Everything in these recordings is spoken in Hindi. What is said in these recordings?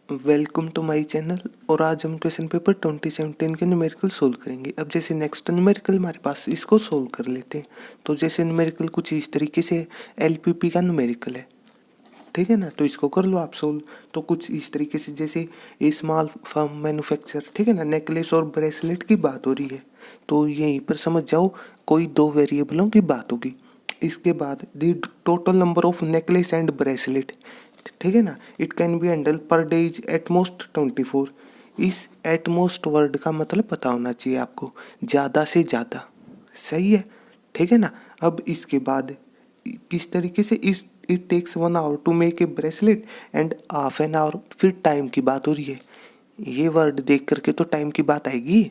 Welcome to my channel. और आज हम क्वेश्चन पेपर 2017 के न्यूमेरिकल सोल्व करेंगे। अब जैसे नेक्स्ट न्यूमेरिकल हमारे पास, इसको सोल्व कर लेते हैं। तो जैसे न्यूमेरिकल कुछ इस तरीके से एलपीपी का न्यूमेरिकल है, ठीक है ना। तो इसको कर लो आप सोल्व। तो कुछ इस तरीके से जैसे ए स्मॉल फर्म मैन्युफैक्चर, ठीक है ना, नेकलेस और ब्रेसलेट की बात हो रही है। तो यहीं पर समझ जाओ कोई दो वेरिएबलों की बात होगी। इसके बाद the total number of necklace and bracelet, ठीक है ना, it can be handle per day is at most 24। इस एटमोस्ट वर्ड का मतलब पता होना चाहिए आपको, ज़्यादा से ज़्यादा, सही है, ठीक है ना। अब इसके बाद किस तरीके से इस it takes 1 hour to make a bracelet and half an hour, फिर टाइम की बात हो रही है। ये वर्ड देख करके तो टाइम की बात आएगी,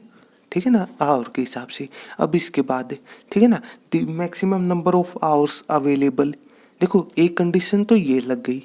ठीक है ना, आवर के हिसाब से। अब इसके बाद, ठीक है ना, the maximum number of hours available. देखो एक कंडीशन तो ये लग गई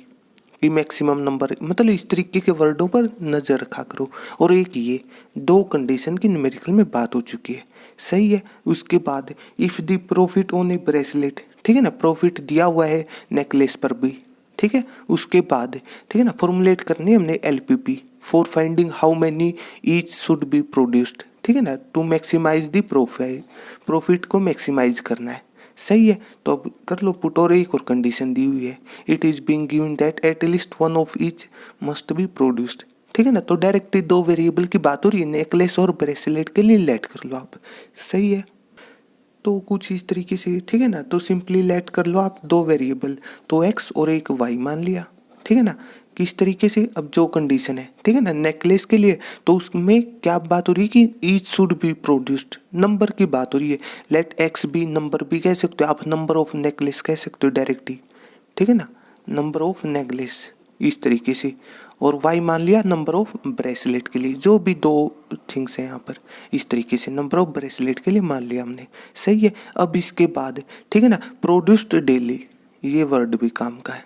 कि मैक्सिमम नंबर, मतलब इस तरीके के वर्डों पर नज़र रखा करो। और एक ये दो कंडीशन की न्यूमेरिकल में बात हो चुकी है, सही है। उसके बाद if the profit on A bracelet, ठीक है ना, प्रॉफिट दिया हुआ है नेकलेस पर भी, ठीक है। उसके बाद, ठीक है ना, फॉर्मुलेट करनी है हमने LPP for finding how many each should be produced, ठीक है ना, टू मैक्सिमाइज द प्रॉफिट को मैक्सिमाइज करना है, सही है। तो अब कर लो पुट। और एक और कंडीशन दी हुई है, it is being given that at least one of each must be produced, ठीक है ना। तो डायरेक्टली दो वेरिएबल की बात हो रही है, नेकलेस और ब्रेसलेट के लिए लेट कर लो आप, सही है। तो कुछ इस तरीके से, ठीक है ना। तो सिंपली लेट कर लो आप दो वेरिएबल, तो एक्स और एक वाई मान लिया, ठीक है ना। किस तरीके से, अब जो कंडीशन है, ठीक है ना, नेकलेस के लिए, तो उसमें क्या बात हो रही है कि each should be produced, number की बात हो रही है। लेट एक्स बी, नंबर भी कह सकते हो आप, नंबर ऑफ नेकलेस कह सकते हो डायरेक्टली, ठीक है ना, नंबर ऑफ नेकलेस, इस तरीके से। और वाई मान लिया नंबर ऑफ ब्रेसलेट के लिए, जो भी दो थिंग्स हैं यहाँ पर, इस तरीके से नंबर ऑफ ब्रेसलेट के लिए मान लिया हमने, सही है। अब इसके बाद, ठीक है ना, प्रोड्यूस्ड डेली, ये वर्ड भी काम का है,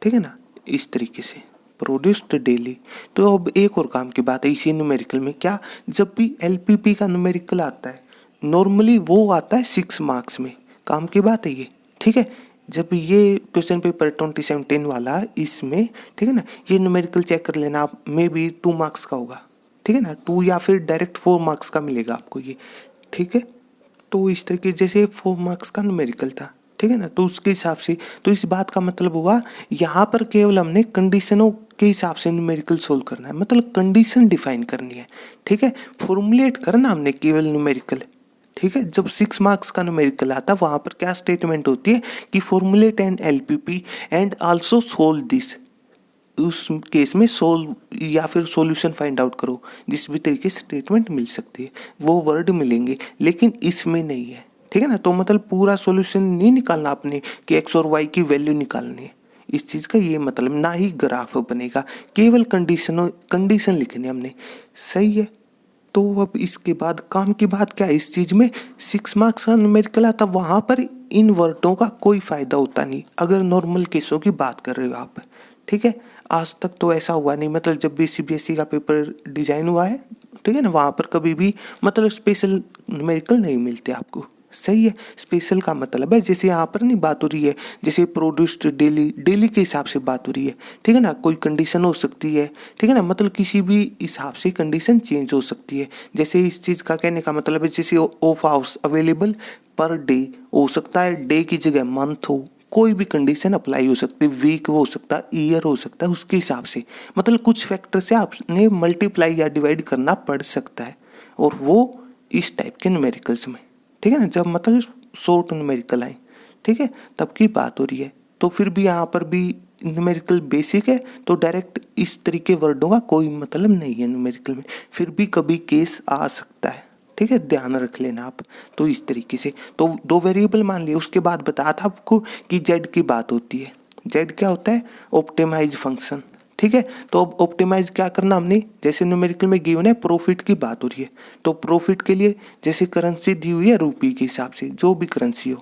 ठीक है ना, इस तरीके से प्रोड्यूस्ड डेली। तो अब एक और काम की बात है इसी न्यूमेरिकल में, क्या, जब भी एलपीपी का न्यूमेरिकल आता है नॉर्मली वो आता है 6 मार्क्स में, काम की बात है ये, ठीक है। जब ये क्वेश्चन पेपर 2017 वाला इसमें, ठीक है ना, ये न्यूमेरिकल चेक कर लेना आप, मे बी 2 मार्क्स का होगा, ठीक है ना, 2 या फिर डायरेक्ट 4 मार्क्स का मिलेगा आपको ये, ठीक है। तो इस तरीके जैसे 4 मार्क्स का न्यूमेरिकल था, ठीक है ना, तो उसके हिसाब से, तो इस बात का मतलब हुआ यहाँ पर केवल हमने कंडीशनों के हिसाब से न्यूमेरिकल सोल्व करना है, मतलब कंडीशन डिफाइन करनी है, ठीक है। फॉर्मुलेट करना हमने केवल न्यूमेरिकल, ठीक है। जब 6 मार्क्स का न्यूमेरिकल आता है वहाँ पर क्या स्टेटमेंट होती है कि formulate an LPP and also solve this. उस केस में सोल्व या फिर सॉल्यूशन फाइंड आउट करो, जिस भी तरीके से स्टेटमेंट मिल सकती है वो वर्ड मिलेंगे, लेकिन इसमें नहीं है, ठीक है ना। तो मतलब पूरा सॉल्यूशन नहीं निकालना आपने कि एक्स और वाई की वैल्यू निकालनी है, इस चीज़ का ये मतलब ना ही ग्राफ बनेगा, केवल कंडीशन लिखनी है हमने, सही है। तो अब इसके बाद काम की बात क्या है, इस चीज़ में 6 मार्क्स का न्यूमेरिकल आता, वहाँ पर इन वर्डों का कोई फ़ायदा होता नहीं अगर नॉर्मल केसों की बात कर रहे हो आप, ठीक है। आज तक तो ऐसा हुआ नहीं, मतलब जब भी सीबीएसई का पेपर डिजाइन हुआ है, ठीक है ना, वहाँ पर कभी भी मतलब स्पेशल न्यूमेरिकल नहीं मिलते आपको, सही है। स्पेशल का मतलब है जैसे यहाँ पर नहीं बात हो रही है, जैसे प्रोड्यूस्ड डेली, डेली के हिसाब से बात हो रही है, ठीक है ना, कोई कंडीशन हो सकती है, ठीक है ना, मतलब किसी भी हिसाब से कंडीशन चेंज हो सकती है। जैसे इस चीज़ का कहने का मतलब है जैसे of hours available per day हो सकता है, डे की जगह मंथ हो, कोई भी कंडीशन अप्लाई हो सकती है, वीक हो सकता है, ईयर हो सकता है, उसके हिसाब से मतलब कुछ फैक्टर से आपने मल्टीप्लाई या डिवाइड करना पड़ सकता है, और वो इस टाइप के न्यूमेरिकल्स में, ठीक है ना, जब मतलब शॉर्ट न्यूमेरिकल आए, ठीक है, तब की बात हो रही है। तो फिर भी यहाँ पर भी न्यूमेरिकल बेसिक है, तो डायरेक्ट इस तरीके वर्डों का कोई मतलब नहीं है न्यूमेरिकल में, फिर भी कभी केस आ सकता है, ठीक है, ध्यान रख लेना आप। तो इस तरीके से तो दो वेरिएबल मान लिए, उसके बाद बताया था आपको कि जेड की बात होती है। जेड क्या होता है, ऑप्टिमाइज फंक्शन, ठीक है। तो अब ऑप्टिमाइज क्या करना हमने, जैसे न्यूमेरिकल में गिवन है प्रॉफिट की बात हो रही है, तो प्रॉफिट के लिए जैसे करेंसी दी हुई है रूपी के हिसाब से, जो भी करेंसी हो,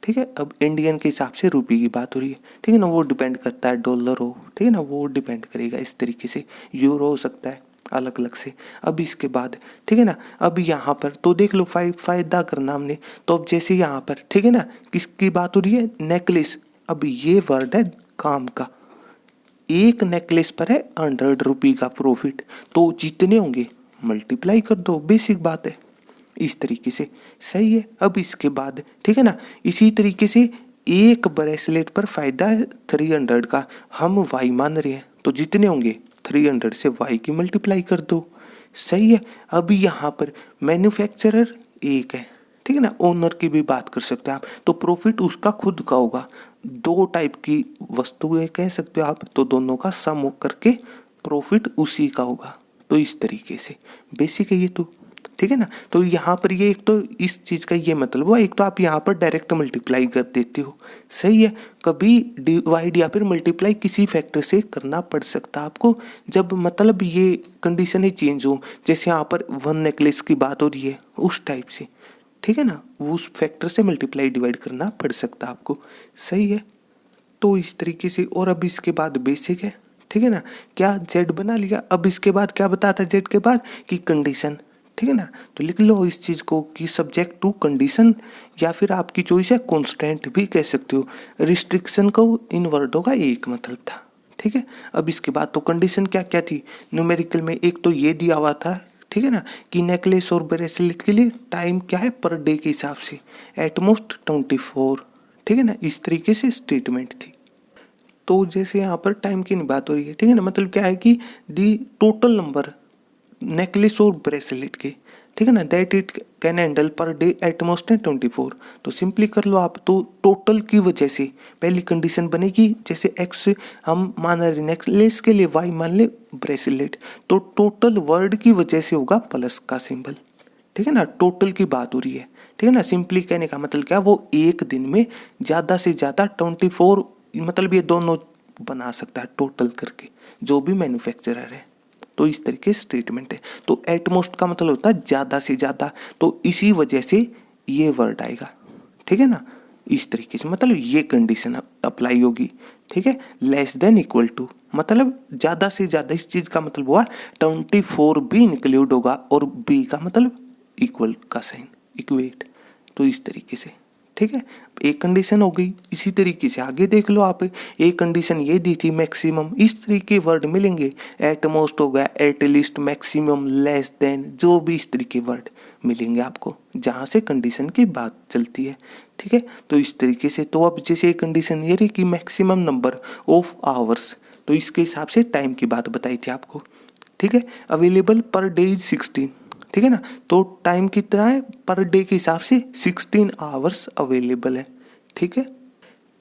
ठीक है। अब इंडियन के हिसाब से रूपी की बात हो रही है, ठीक है ना, वो डिपेंड करता है, डॉलर हो, ठीक है ना, वो डिपेंड करेगा इस तरीके से, यूरो हो सकता है अलग अलग से। अब इसके बाद, ठीक है ना, अब यहाँ पर तो देख लो फायदा करना हमने, तो अब जैसे यहाँ पर, ठीक है ना, किसकी बात हो रही है, नेकलेस। अब ये वर्ड है काम का, एक नेकलेस पर है 100 रुपये का प्रॉफिट, तो जितने होंगे मल्टीप्लाई कर दो, बेसिक बात है। इस तरीके से सही है। अब इसके बाद ठीक है ना, इसी तरीके से एक ब्रेसलेट पर फायदा है 300 का, हम वाई मान रहे हैं, तो जितने होंगे 300 से वाई की मल्टीप्लाई कर दो। सही है। अब यहाँ पर मैन्युफैक्चरर एक है, ठीक है ना, ओनर की भी बात कर सकते हैं आप, तो प्रॉफिट उसका खुद का होगा। दो टाइप की वस्तुएं कह सकते हो आप, तो दोनों का सम करके प्रॉफिट उसी का होगा। तो इस तरीके से बेसिक है ये तो, ठीक है ना। तो यहाँ पर ये एक तो इस चीज़ का ये मतलब हुआ, एक तो आप यहाँ पर डायरेक्ट मल्टीप्लाई कर देते हो, सही है। कभी डिवाइड या फिर मल्टीप्लाई किसी फैक्टर से करना पड़ सकता है आपको, जब मतलब ये कंडीशन ही चेंज हो, जैसे यहाँ पर 1 नेकलेस की बात हो रही है उस टाइप से, ठीक है ना, वो उस फैक्टर से मल्टीप्लाई डिवाइड करना पड़ सकता है आपको, सही है। तो इस तरीके से, और अब इसके बाद बेसिक है, ठीक है ना। क्या जेड बना लिया, अब इसके बाद क्या बताता है जेड के बाद कि कंडीशन, ठीक है ना। तो लिख लो इस चीज़ को कि सब्जेक्ट टू कंडीशन, या फिर आपकी चॉइस है कॉन्स्टेंट भी कह सकते हो। रिस्ट्रिक्शन को इन वर्डों का एक मतलब था, ठीक है। अब इसके बाद तो कंडीशन क्या क्या थी न्यूमेरिकल में, एक तो ये दिया हुआ था, ठीक है ना, कि नेकलेस और ब्रेसलेट के लिए टाइम क्या है पर डे के हिसाब से, एटमोस्ट 24, ठीक है ना, इस तरीके से स्टेटमेंट थी। तो जैसे यहाँ पर टाइम की नहीं बात हो रही है, ठीक है ना, मतलब क्या है कि दी टोटल नंबर नेकलेस और ब्रेसलेट के, ठीक है ना, that it can handle per day at most 24। तो सिंपली कर लो आप, तो टोटल की वजह से पहली कंडीशन बनेगी, जैसे एक्स हम मान रहे नेकलेस के लिए, वाई मान ले ब्रेसलेट, तो टोटल वर्ड की वजह से होगा प्लस का सिंबल, ठीक है ना, टोटल की बात हो रही है, ठीक है ना। सिंपली कहने का मतलब क्या, वो एक दिन में ज़्यादा से ज़्यादा 24, मतलब ये दोनों बना सकता है टोटल करके, जो भी मैन्युफैक्चरर है। तो इस तरीके से स्टेटमेंट है। तो एटमोस्ट का मतलब होता है ज़्यादा से ज़्यादा, तो इसी वजह से ये वर्ड आएगा, ठीक है ना। इस तरीके से मतलब ये कंडीशन अप्लाई होगी, ठीक है। लेस देन इक्वल टू मतलब ज़्यादा से ज़्यादा, इस चीज़ का मतलब हुआ 24 भी इंक्लूड होगा, और बी का मतलब इक्वल का साइन, इक्वेट। तो इस तरीके से, ठीक है, एक कंडीशन हो गई। इसी तरीके से आगे देख लो आप, एक कंडीशन ये दी थी मैक्सिमम, इस तरीके वर्ड मिलेंगे, एट मोस्ट हो गया, at least, maximum, less than, जो भी इस तरीके वर्ड मिलेंगे आपको जहाँ से कंडीशन की बात चलती है, ठीक है। तो इस तरीके से, तो अब जैसे एक कंडीशन ये रही कि मैक्सिमम नंबर ऑफ आवर्स, तो इसके हिसाब से टाइम की बात बताई थी आपको, ठीक है। अवेलेबल पर डे इज 16, ठीक है ना, तो टाइम कितना है पर डे के हिसाब से 16 आवर्स अवेलेबल है, ठीक है।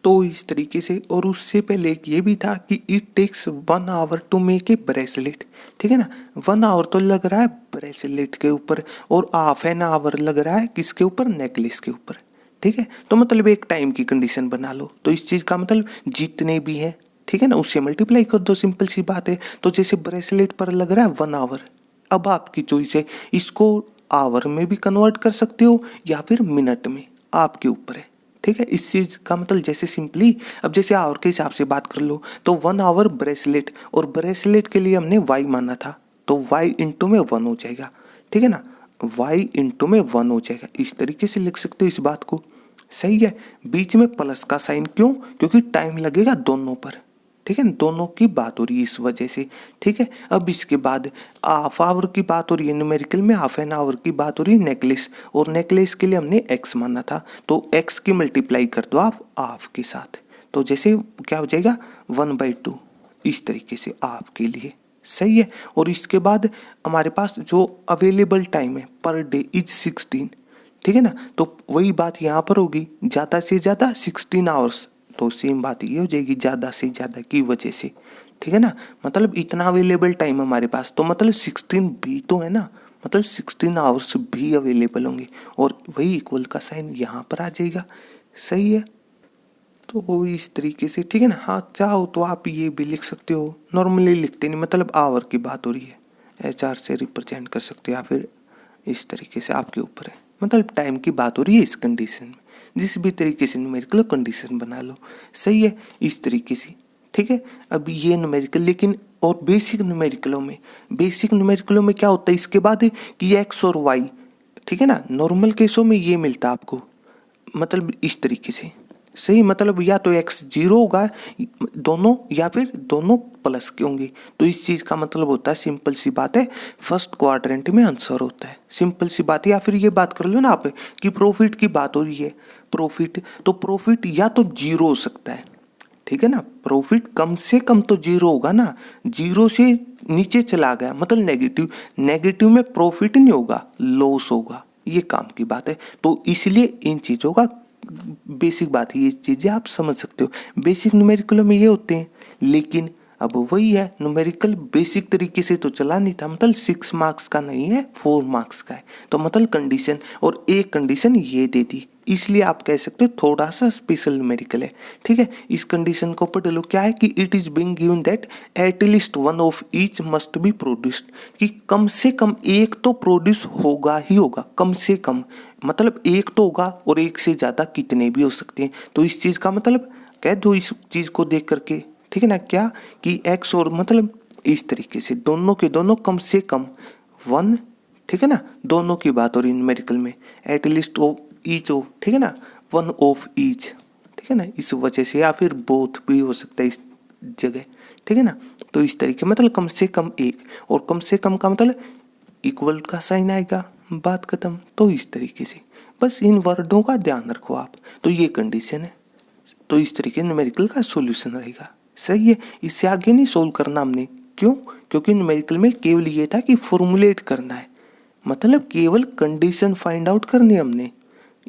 तो इस तरीके से, और उससे पहले एक ये भी था कि it takes 1 hour to make a bracelet, ठीक है ना। 1 आवर तो लग रहा है ब्रेसलेट के ऊपर, और हाफ एन आवर लग रहा है किसके ऊपर, नेकलेस के ऊपर, ठीक है। तो मतलब एक टाइम की कंडीशन बना लो, तो इस चीज़ का मतलब जितने भी हैं, ठीक है ना, उससे मल्टीप्लाई कर दो, सिंपल सी बात है। तो जैसे ब्रेसलेट पर लग रहा है 1 आवर, अब आपकी चॉइस है, इसको आवर में भी कन्वर्ट कर सकते हो या फिर मिनट में, आपके ऊपर है, ठीक है। इस चीज़ का मतलब जैसे सिंपली, अब जैसे आवर के हिसाब से बात कर लो, तो 1 आवर ब्रेसलेट, और ब्रेसलेट के लिए हमने वाई माना था, तो वाई इंटू में 1 हो जाएगा, ठीक है ना, वाई इंटू में 1 हो जाएगा। इस तरीके से लिख सकते हो इस बात को, सही है। बीच में प्लस का साइन क्यों, क्योंकि टाइम लगेगा दोनों पर, ठीक है, दोनों की बात हो रही है इस वजह से, ठीक है। अब इसके बाद हाफ आवर की बात हो रही है, न्यूमेरिकल में हाफ एन आवर की बात हो रही है नेकलेस, और नेकलेस के लिए हमने एक्स माना था, तो एक्स की मल्टीप्लाई कर दो आप हाफ के साथ, तो जैसे क्या हो जाएगा 1/2, इस तरीके से हाफ के लिए, सही है। और इसके बाद हमारे पास जो अवेलेबल टाइम है पर डे इज 16, ठीक है ना, तो वही बात यहाँ पर होगी, ज़्यादा से ज़्यादा 16 आवर्स, तो सेम बात ये हो जाएगी ज़्यादा से ज़्यादा की वजह से, ठीक है ना। मतलब इतना अवेलेबल टाइम हमारे पास, तो मतलब 16 भी तो है ना, मतलब 16 आवर्स भी अवेलेबल होंगे, और वही इक्वल का साइन यहाँ पर आ जाएगा, सही है। तो इस तरीके से, ठीक है ना। हाँ, चाहो तो आप ये भी लिख सकते हो, नॉर्मली लिखते नहीं, मतलब आवर की बात हो रही है, HR से रिप्रेजेंट कर सकते हो, या फिर इस तरीके से आपके ऊपर है, मतलब टाइम की बात हो रही है इस कंडीशन में, जिस भी तरीके से न्यूमेरिकल कंडीशन बना लो, सही है, इस तरीके से, ठीक है। अब ये न्यूमेरिकल, लेकिन और बेसिक न्यूमेरिकलों में क्या होता है इसके बाद कि एक्स और वाई, ठीक है ना, नॉर्मल केसों में ये मिलता है आपको, मतलब इस तरीके से, सही, मतलब या तो x जीरो होगा दोनों, या फिर दोनों प्लस के होंगे। तो इस चीज का मतलब होता है, सिंपल सी बात है, फर्स्ट क्वाड्रेंट में आंसर होता है, सिंपल सी बात है। या फिर ये बात कर लो ना आप कि प्रॉफिट की बात हो रही है, प्रॉफिट, तो प्रॉफिट या तो जीरो हो सकता है, ठीक है ना, प्रॉफिट कम से कम तो जीरो होगा ना, जीरो से नीचे चला गया मतलब नेगेटिव, नेगेटिव में प्रॉफिट नहीं होगा, लॉस होगा, ये काम की बात है। तो इसलिए इन चीजों का बेसिक बात है, ये चीजें आप समझ सकते हो, बेसिक न्यूमेरिकल में ये होते हैं। लेकिन अब वही है, न्यूमेरिकल बेसिक तरीके से तो चला नहीं था, मतलब 6 मार्क्स का नहीं है, 4 मार्क्स का है। तो मतलब कंडीशन, और एक कंडीशन ये दे दी, इसलिए आप कह सकते हो थोड़ा सा स्पेशल न्यूमेरिकल है, ठीक है। इस कंडीशन को पढ़ लो, क्या है कि it is being given that at least one of each must be produced, कि कम से कम एक तो प्रोड्यूस होगा ही होगा, कम से कम, मतलब एक तो होगा, और एक से ज्यादा कितने भी हो सकते हैं। तो इस चीज का मतलब कह दो इस चीज को देख करके, ठीक है ना, क्या कि एक्स और मतलब इस तरीके से दोनों के दोनों कम से कम वन, ठीक है ना, दोनों की बात हो रही न्यूमेरिकल में, एटलीस्ट ऑफ ईच ऑफ, ठीक है ना, वन ऑफ ईच, ठीक है ना, इस वजह से, या फिर बोथ भी हो सकता है इस जगह, ठीक है ना। तो इस तरीके मतलब कम से कम एक, और कम से कम का मतलब इक्वल का साइन आएगा, बात खत्म। तो इस तरीके से बस इन वर्डों का ध्यान रखो आप, तो ये कंडीशन है। तो इस तरीके न्यूमेरिकल का सॉल्यूशन रहेगा, सही है। इससे आगे नहीं सोल्व करना हमने, क्यों, क्योंकि न्यूमेरिकल में केवल ये था कि फॉर्मुलेट करना है, मतलब केवल कंडीशन फाइंड आउट करनी है हमने,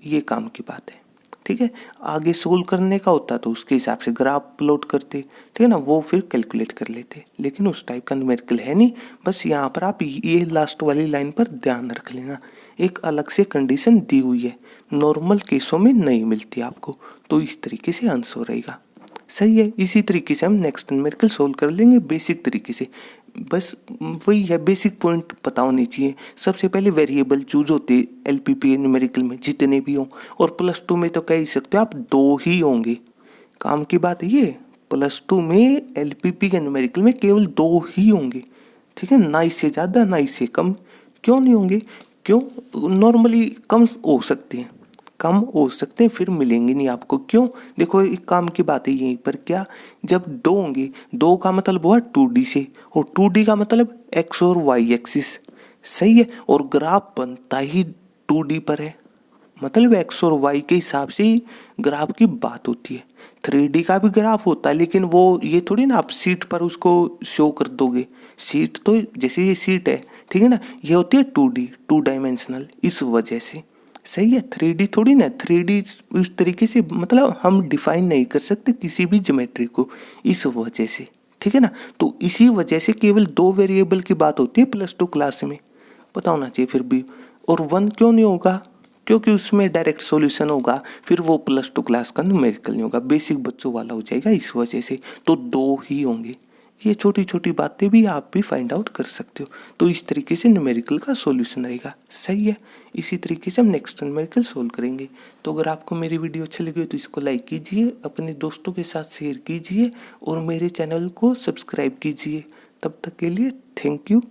ये काम की बात है, ठीक है। आगे सोल्व करने का होता तो उसके हिसाब से ग्राफ प्लॉट करते, ठीक है ना, वो फिर कैलकुलेट कर लेते, लेकिन उस टाइप का न्यूमेरिकल है नहीं। बस यहाँ पर आप ये लास्ट वाली लाइन पर ध्यान रख लेना, एक अलग से कंडीशन दी हुई है, नॉर्मल केसों में नहीं मिलती आपको। तो इस तरीके से आंसर रहेगा, सही है। इसी तरीके से हम नेक्स्ट न्यूमेरिकल सोल्व कर लेंगे बेसिक तरीके से, बस वही है, बेसिक पॉइंट पता होने चाहिए। सबसे पहले वेरिएबल चूज होते एलपीपी न्यूमेरिकल में जितने भी हों, और +2 में तो कह ही सकते हो आप 2 ही होंगे, काम की बात है ये, +2 में एलपीपी के न्यूमेरिकल में केवल 2 ही होंगे, ठीक है, ना इससे ज़्यादा ना इससे कम। क्यों नहीं होंगे, क्यों, नॉर्मली कम हो सकते हैं, कम हो सकते हैं, फिर मिलेंगे नहीं आपको, क्यों, देखो एक काम की बात है यहीं पर, क्या, जब 2 होंगे, 2 का मतलब हुआ 2D से, और 2D का मतलब x और y एक्सिस, सही है, और ग्राफ बनता ही 2D पर है, मतलब x और y के हिसाब से ही ग्राफ की बात होती है। 3D का भी ग्राफ होता है, लेकिन वो ये थोड़ी ना आप सीट पर उसको शो कर दोगे, सीट तो जैसे ये सीट है, ठीक है ना, ये होती है 2D, 2 डायमेंशनल, इस वजह से, सही है। 3D थोड़ी ना, 3D उस तरीके से मतलब हम डिफाइन नहीं कर सकते किसी भी ज्योमेट्री को, इस वजह से, ठीक है ना। तो इसी वजह से केवल 2 वेरिएबल की बात होती है +2 क्लास में, पता होना चाहिए फिर भी। और 1 क्यों नहीं होगा, क्योंकि उसमें डायरेक्ट सॉल्यूशन होगा, फिर वो +2 क्लास का न्यूमेरिकल नहीं होगा, बेसिक बच्चों वाला हो जाएगा, इस वजह से तो 2 ही होंगे। ये छोटी छोटी बातें भी आप भी फाइंड आउट कर सकते हो। तो इस तरीके से न्यूमेरिकल का सॉल्यूशन रहेगा, सही है। इसी तरीके से हम नेक्स्ट न्यूमेरिकल सोल्व करेंगे। तो अगर आपको मेरी वीडियो अच्छी लगी हो तो इसको लाइक कीजिए, अपने दोस्तों के साथ शेयर कीजिए, और मेरे चैनल को सब्सक्राइब कीजिए। तब तक के लिए थैंक यू।